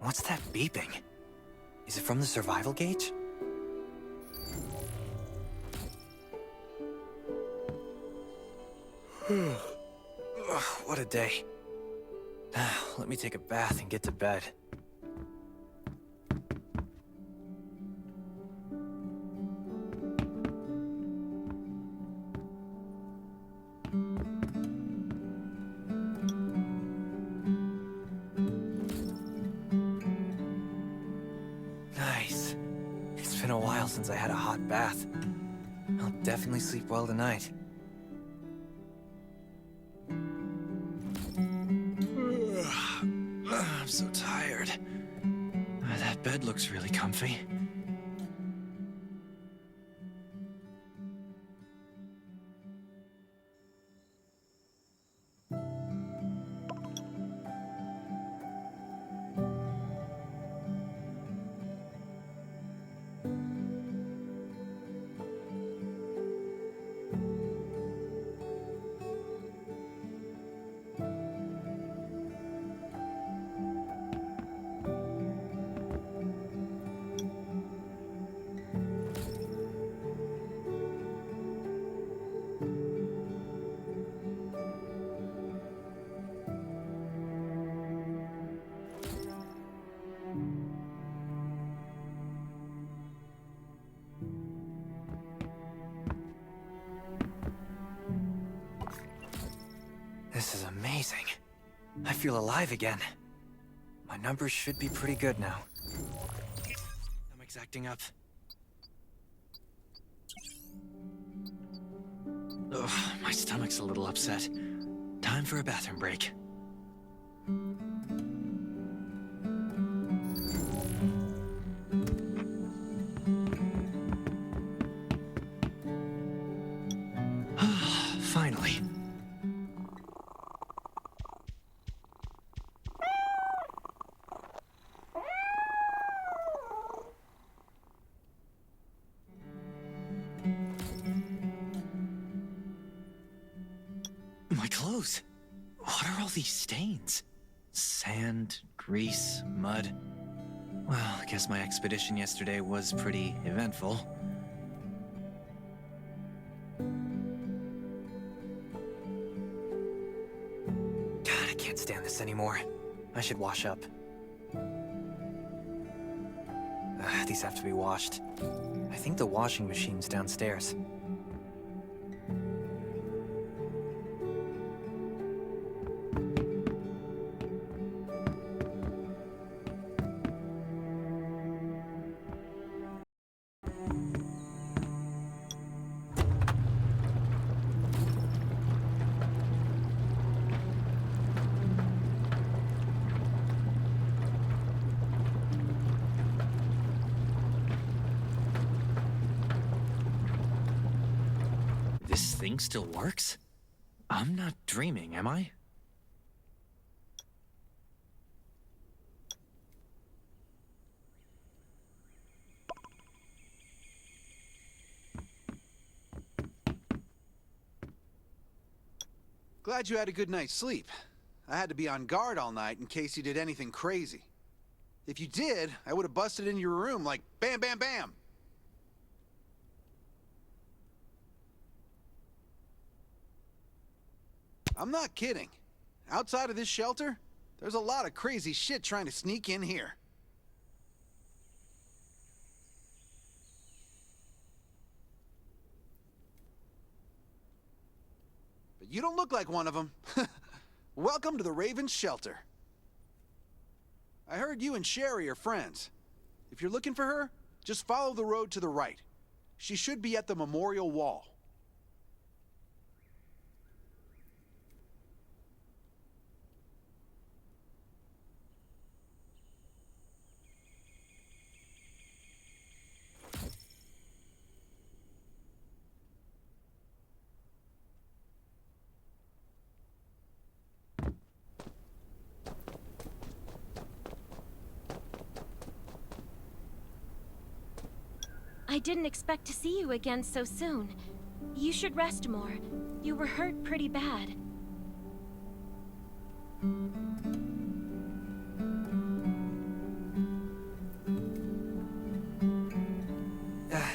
What's that beeping? Is it from the survival gauge? Ugh, what a day. Let me take a bath and get to bed. Nice. It's been a while since I had a hot bath. I'll definitely sleep well tonight. I'm so tired. That bed looks really comfy. This is amazing. I feel alive again. My numbers should be pretty good now. Stomach's acting up. Ugh, my stomach's a little upset. Time for a bathroom break. Finally. My clothes. What are all these stains? Sand, grease, mud. Well, I guess my expedition yesterday was pretty eventful. God, I can't stand this anymore. I should wash up. These have to be washed. I think the washing machine's downstairs. This thing still works? I'm not dreaming, am I? Glad you had a good night's sleep. I had to be on guard all night in case you did anything crazy. If you did, I would have busted into your room like bam, bam, bam. I'm not kidding. Outside of this shelter, there's a lot of crazy shit trying to sneak in here. But you don't look like one of them. Welcome to the Raven's shelter. I heard you and Sherry are friends. If you're looking for her, just follow the road to the right. She should be at the memorial wall. I didn't expect to see you again so soon. You should rest more. You were hurt pretty bad.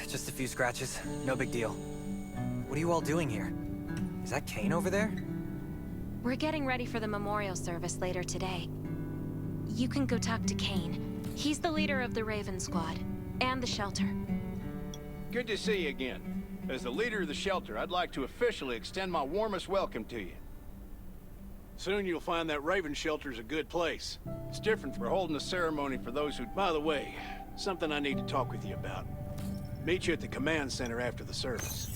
Just a few scratches. No big deal. What are you all doing here? Is that Kane over there? We're getting ready for the memorial service later today. You can go talk to Kane. He's the leader of the Raven Squad, and the shelter. Good to see you again. As the leader of the shelter, I'd like to officially extend my warmest welcome to you. Soon you'll find that Raven shelter's a good place. It's different from holding a ceremony for those who... By the way, something I need to talk with you about. Meet you at the command center after the service.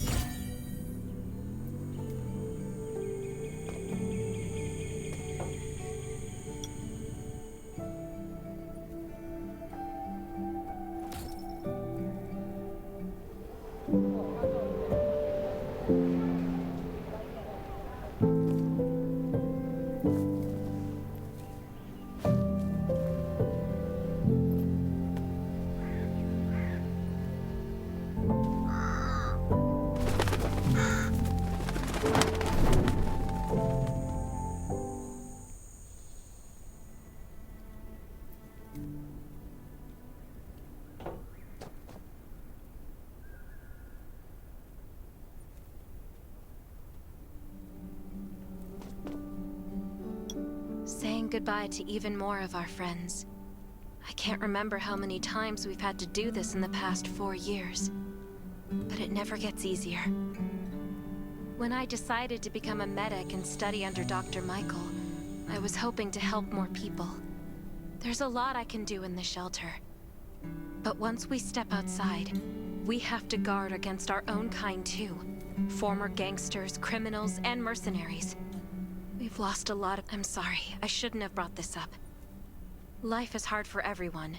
Saying goodbye to even more of our friends. I can't remember how many times we've had to do this in the past 4 years. But it never gets easier. When I decided to become a medic and study under Dr. Michael, I was hoping to help more people. There's a lot I can do in the shelter. But once we step outside, we have to guard against our own kind too. Former gangsters, criminals, and mercenaries. We've lost a lot of... I'm sorry, I shouldn't have brought this up. Life is hard for everyone.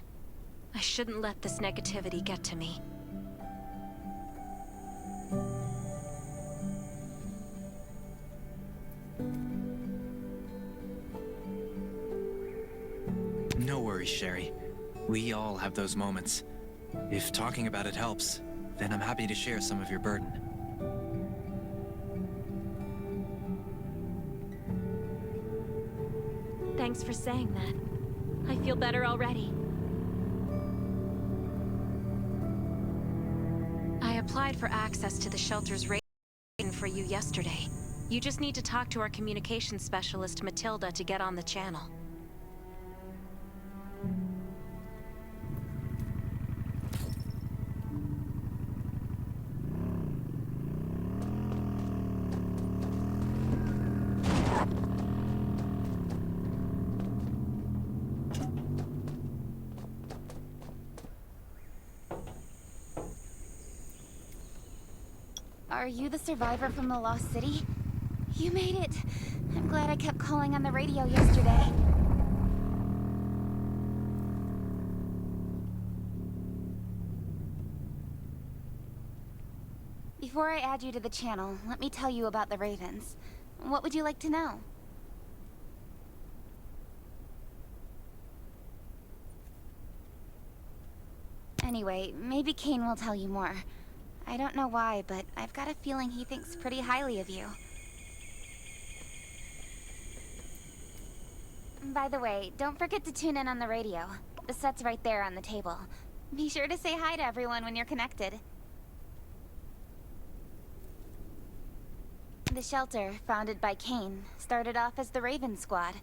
I shouldn't let this negativity get to me. No worries, Sherry. We all have those moments. If talking about it helps, then I'm happy to share some of your burden. Thanks for saying that. I feel better already. I applied for access to the shelter's rating for you yesterday. You just need to talk to our communications specialist, Matilda, to get on the channel. Are you the survivor from the Lost City? You made it. I'm glad I kept calling on the radio yesterday. Before I add you to the channel, let me tell you about the Ravens. What would you like to know? Anyway, maybe Kane will tell you more. I don't know why, but I've got a feeling he thinks pretty highly of you. By the way, don't forget to tune in on the radio. The set's right there on the table. Be sure to say hi to everyone when you're connected. The shelter, founded by Kane, started off as the Raven Squad.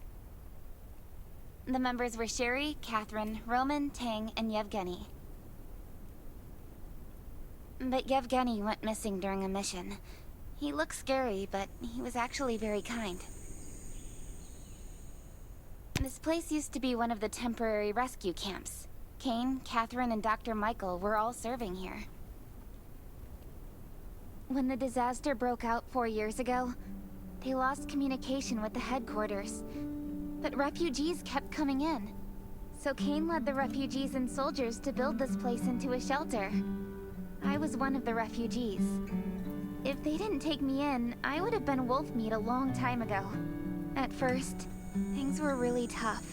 The members were Sherry, Catherine, Roman, Tang, and Yevgeny. But Yevgeny went missing during a mission. He looked scary, but he was actually very kind. This place used to be one of the temporary rescue camps. Kane, Catherine, and Dr. Michael were all serving here. When the disaster broke out 4 years ago, they lost communication with the headquarters. But refugees kept coming in. So Kane led the refugees and soldiers to build this place into a shelter. I was one of the refugees. If they didn't take me in, I would have been wolf meat a long time ago. At first, things were really tough.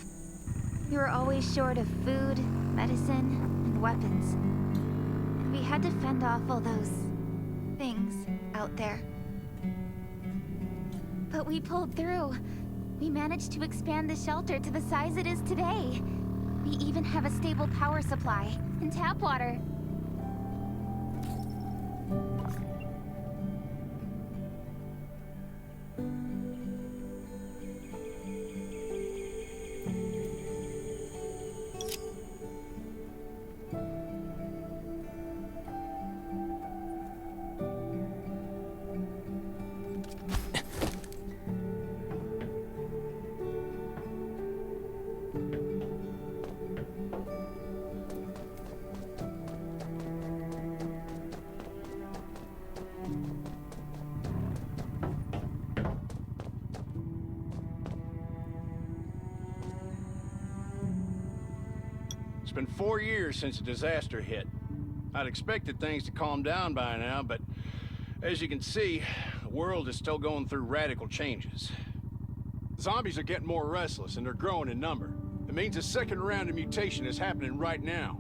We were always short of food, medicine, and weapons. We had to fend off all those things out there. But we pulled through. We managed to expand the shelter to the size it is today. We even have a stable power supply and tap water. It's been 4 years since the disaster hit. I'd expected things to calm down by now, but as you can see, the world is still going through radical changes. Zombies are getting more restless, and they're growing in number. It means a second round of mutation is happening right now.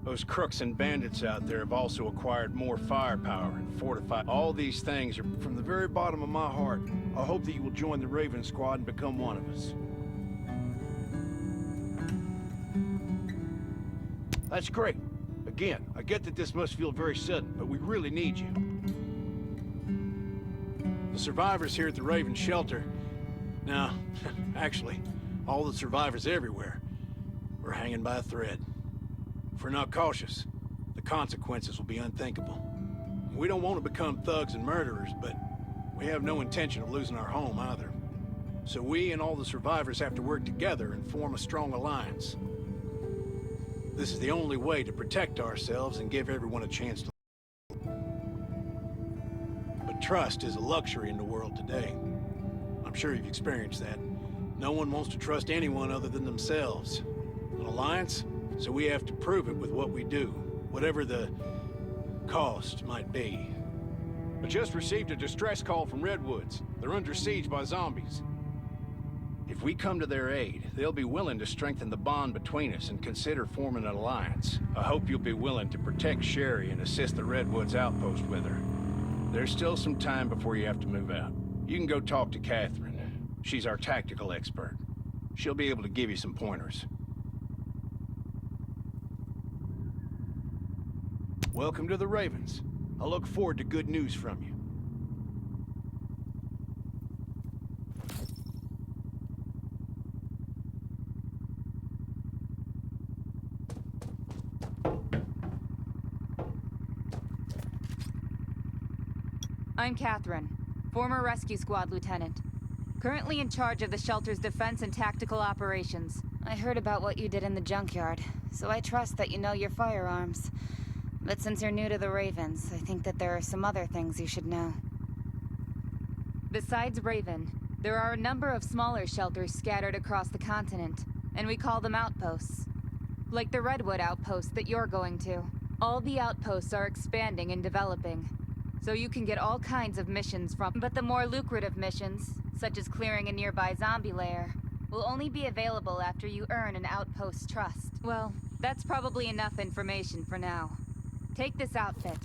Those crooks and bandits out there have also acquired more firepower and fortified. All these things are from the very bottom of my heart. I hope that you will join the Raven Squad and become one of us. That's great. Again, I get that this must feel very sudden, but we really need you. The survivors here at the Raven Shelter... No, actually, all the survivors everywhere. We're hanging by a thread. If we're not cautious, the consequences will be unthinkable. We don't want to become thugs and murderers, but we have no intention of losing our home either. So we and all the survivors have to work together and form a strong alliance. This is the only way to protect ourselves and give everyone a chance to... But trust is a luxury in the world today. I'm sure you've experienced that. No one wants to trust anyone other than themselves. An alliance? So we have to prove it with what we do, whatever the cost might be. I just received a distress call from Redwoods. They're under siege by zombies. If we come to their aid, they'll be willing to strengthen the bond between us and consider forming an alliance. I hope you'll be willing to protect Sherry and assist the Redwoods outpost with her. There's still some time before you have to move out. You can go talk to Catherine. She's our tactical expert. She'll be able to give you some pointers. Welcome to the Ravens. I look forward to good news from you. I'm Catherine, former rescue squad lieutenant. Currently in charge of the shelter's defense and tactical operations. I heard about what you did in the junkyard, so I trust that you know your firearms. But since you're new to the Ravens, I think that there are some other things you should know. Besides Raven, there are a number of smaller shelters scattered across the continent, and we call them outposts. Like the Redwood outpost that you're going to. All the outposts are expanding and developing, so you can get all kinds of missions from... But the more lucrative missions, such as clearing a nearby zombie lair, will only be available after you earn an outpost's trust. Well, that's probably enough information for now. Take this outfit.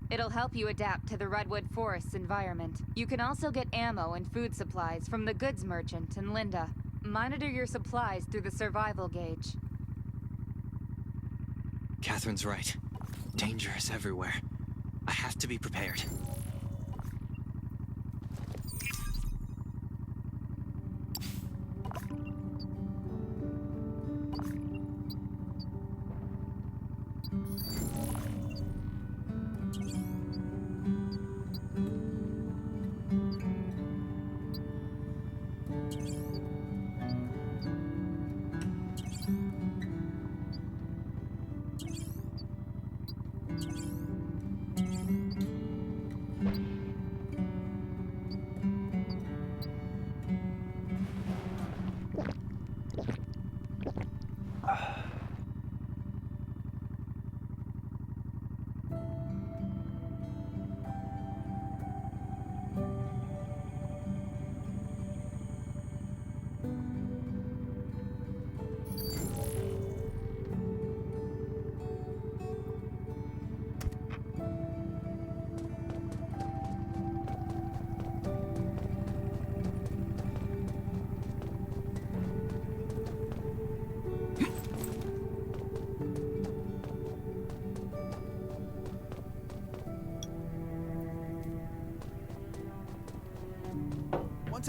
It'll help you adapt to the Redwood Forest's environment. You can also get ammo and food supplies from the goods merchant in Linda. Monitor your supplies through the survival gauge. Catherine's right. Danger is everywhere. I have to be prepared.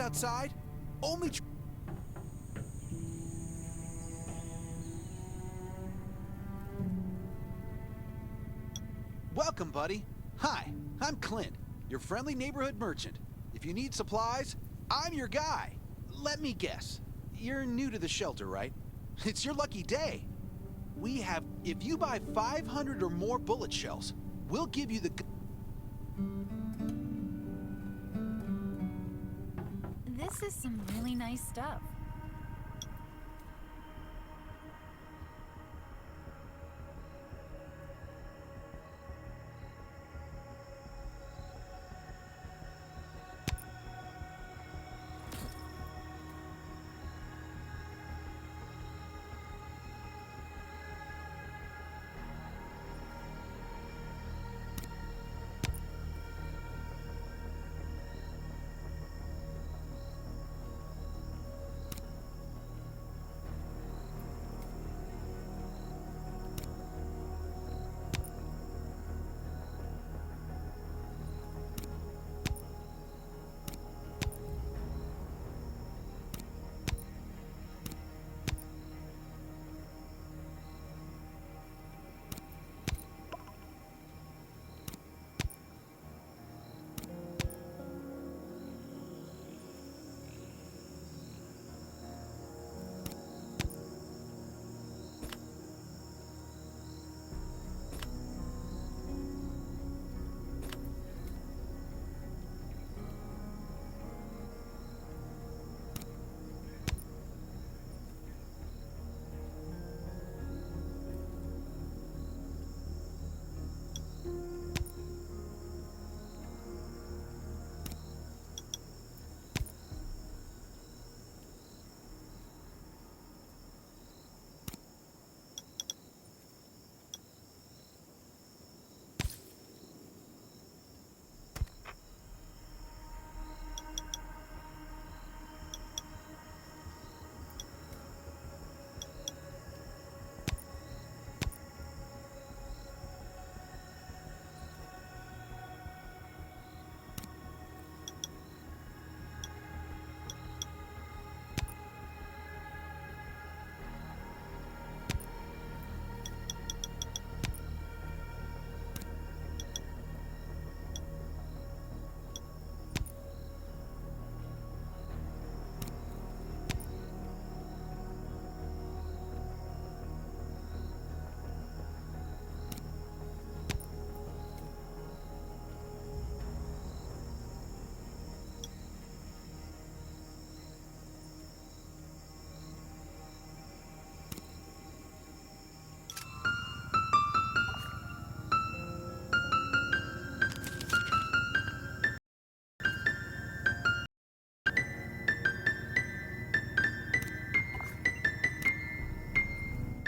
what's outside? Only Welcome, buddy. Hi, I'm Clint, your friendly neighborhood merchant. If you need supplies, I'm your guy. Let me guess. You're new to the shelter, right? It's your lucky day. If you buy 500 or more bullet shells, we'll give you the... This is some really nice stuff.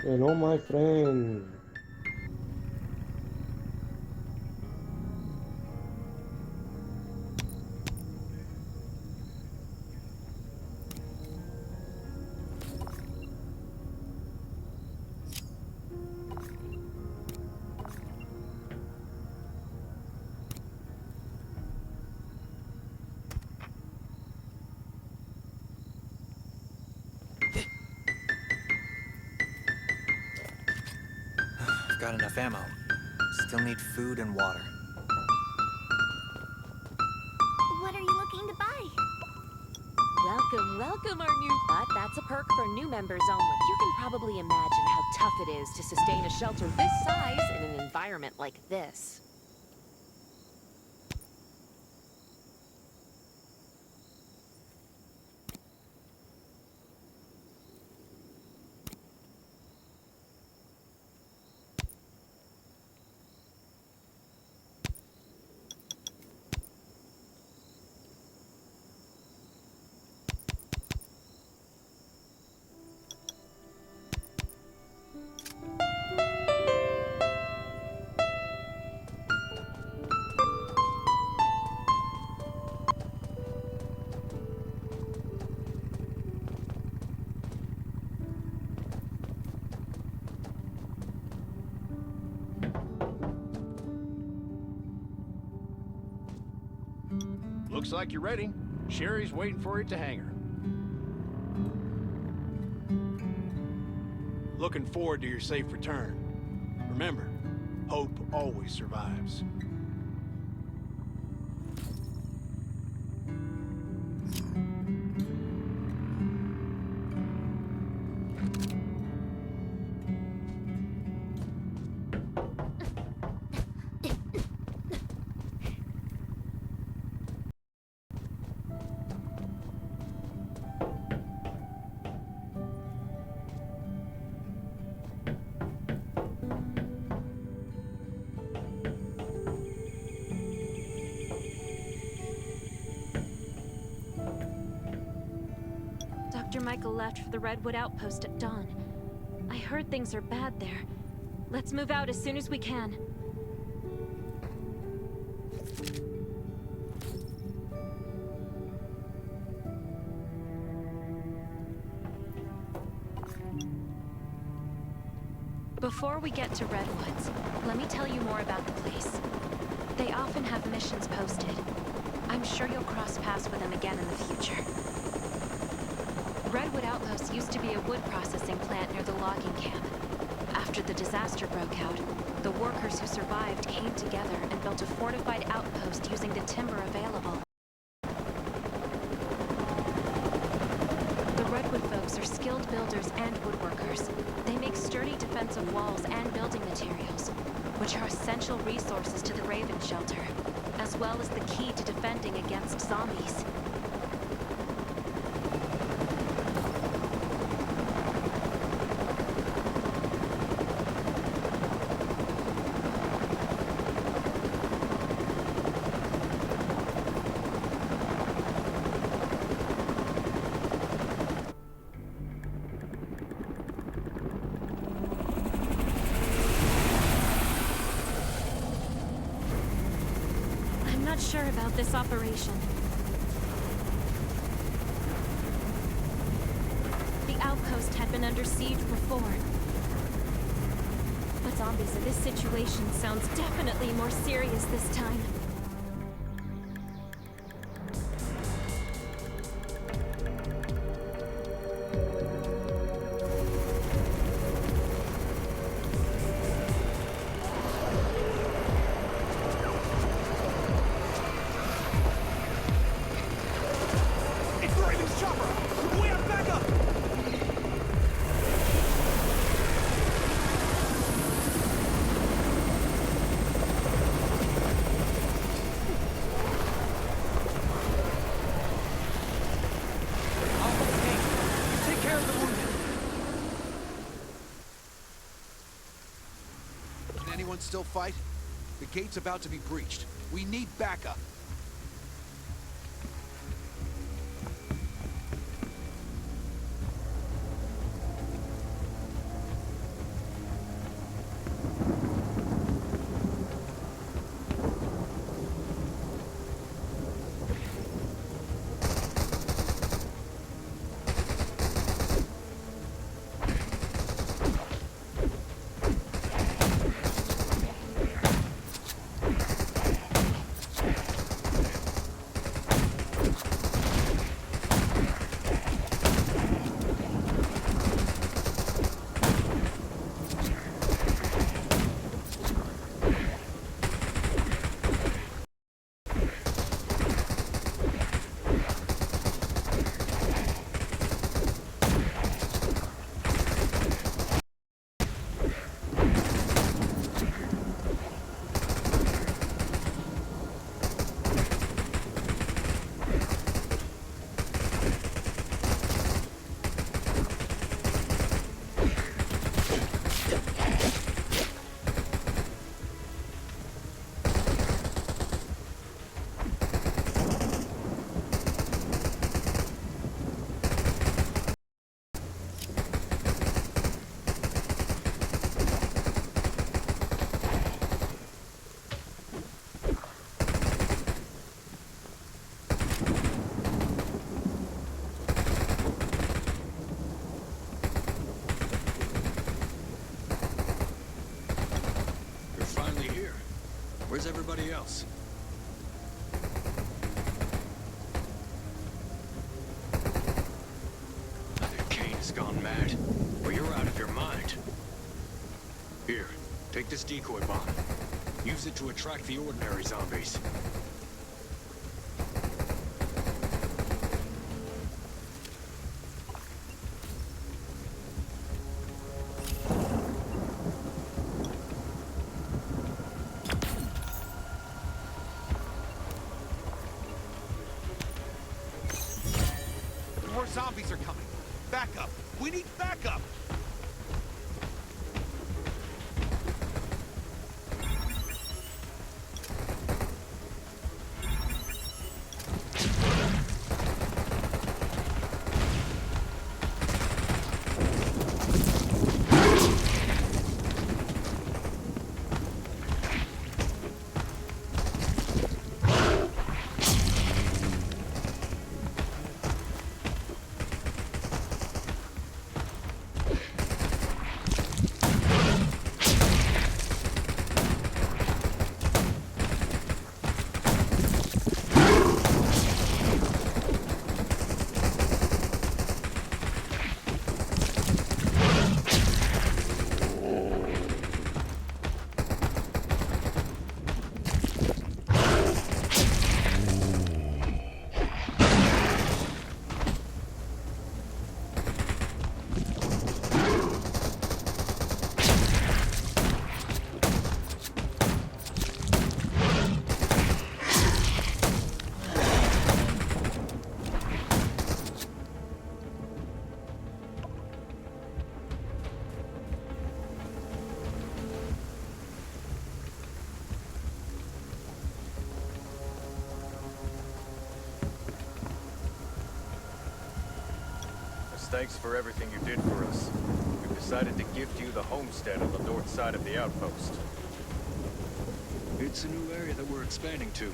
Hello, my friend. I've got enough ammo. Still need food and water. What are you looking to buy? Welcome, welcome, our new... But that's a perk for new members only. You can probably imagine how tough it is to sustain a shelter this size in an environment like this. Looks like you're ready. Sherry's waiting for you to hang her. Looking forward to your safe return. Remember, hope always survives. Dr. Michael left for the Redwood Outpost at dawn. I heard things are bad there. Let's move out as soon as we can. Before we get to Redwoods, let me tell you more about the place. They often have missions posted. I'm sure you'll cross paths with them again in the future. Redwood Outpost used to be a wood processing plant near the logging camp. After the disaster broke out, the workers who survived came together and built a fortified outpost using the timber available. The Redwood folks are skilled builders and woodworkers. They make sturdy defensive walls and building materials, which are essential resources to the Raven Shelter, as well as the key to defending against zombies. I'm not sure about this operation. The outpost had been under siege before. But zombies in this situation sounds definitely more serious this time. Anyone still fight? The gate's about to be breached. We need backup. Where's everybody else? Here, take this decoy bomb. Use it to attract the ordinary zombies. More zombies are coming. Backup. We need backup. Thanks for everything you did for us. We've decided to gift you the homestead on the north side of the outpost. It's a new area that we're expanding to.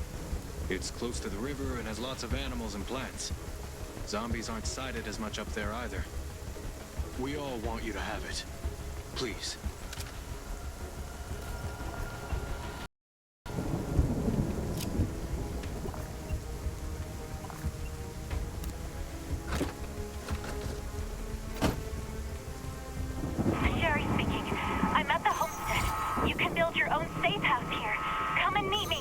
It's close to the river and has lots of animals and plants. Zombies aren't sighted as much up there either. We all want you to have it. Please. Sherry speaking. I'm at the homestead. You can build your own safe house here. Come and meet me.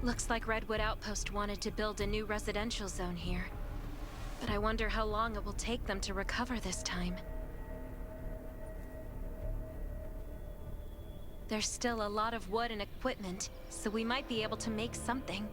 Looks like Redwood Outpost wanted to build a new residential zone here. But I wonder how long it will take them to recover this time. There's still a lot of wood and equipment, so we might be able to make something.